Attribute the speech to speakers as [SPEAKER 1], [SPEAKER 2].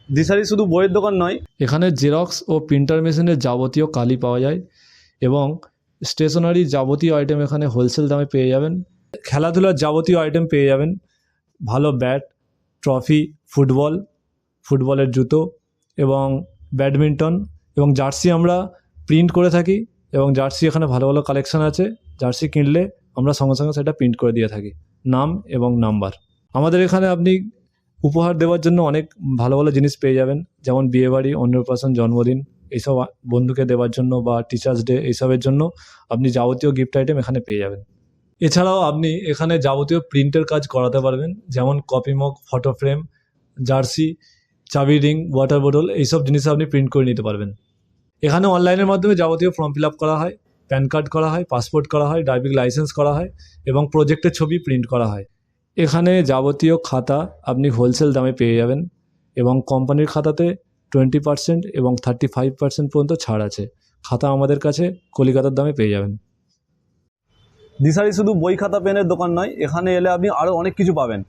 [SPEAKER 1] দিশারি শুধু বইয়ের দোকান নয়,
[SPEAKER 2] এখানে জেরক্স ও প্রিন্টার মেশিনের যাবতীয় কালি পাওয়া যায় এবং স্টেশনারি যাবতীয় আইটেম এখানে হোলসেল দামে পেয়ে যাবেন। খেলাধুলার যাবতীয় আইটেম পেয়ে যাবেন, ভালো ব্যাট, ট্রফি, ফুটবলের জুতো এবং ব্যাডমিন্টন এবং জার্সি আমরা প্রিন্ট করে থাকি এবং জার্সি এখানে ভালো ভালো কালেকশন আছে। জার্সি কিনলে আমরা সঙ্গে সঙ্গে সেটা প্রিন্ট করে দিয়ে থাকি, নাম এবং নাম্বার। আমাদের এখানে আপনি উপহার দেওয়ার জন্য অনেক ভালো ভালো জিনিস পেয়ে যাবেন, যেমন বিয়েবাড়ি, অন্নপ্রাশন, জন্মদিন, এইসব বন্ধুকে দেওয়ার জন্য বা টিচার্স ডে এইসবের জন্য আপনি যাবতীয় গিফট আইটেম এখানে পেয়ে যাবেন। এছাড়াও আপনি এখানে যাবতীয় প্রিন্টের কাজ করাতে পারবেন, যেমন coffee mug, photo frame, jersey, চাবি রিং, ওয়াটার বোতল, এইসব জিনিস আপনি প্রিন্ট করে নিতে পারবেন। এখানে অনলাইনের মাধ্যমে যাবতীয় ফর্ম ফিল আপ করা হয়, প্যান কার্ড করা হয়, পাসপোর্ট করা হয়, ড্রাইভিং লাইসেন্স করা হয় এবং প্রজেক্টের ছবি প্রিন্ট করা হয়। এখানে যাবতীয় খাতা আপনি হোলসেল দামে পেয়ে যাবেন এবং কোম্পানির খাতাতে 20% এবং 35% পর্যন্ত ছাড় আছে। খাতা আমাদের কাছে কলিকাতার দামে পেয়ে যাবেন।
[SPEAKER 1] দিশারি শুধু বই খাতা পেনের দোকান নয়, এখানে এলে আপনি আরও অনেক কিছু পাবেন।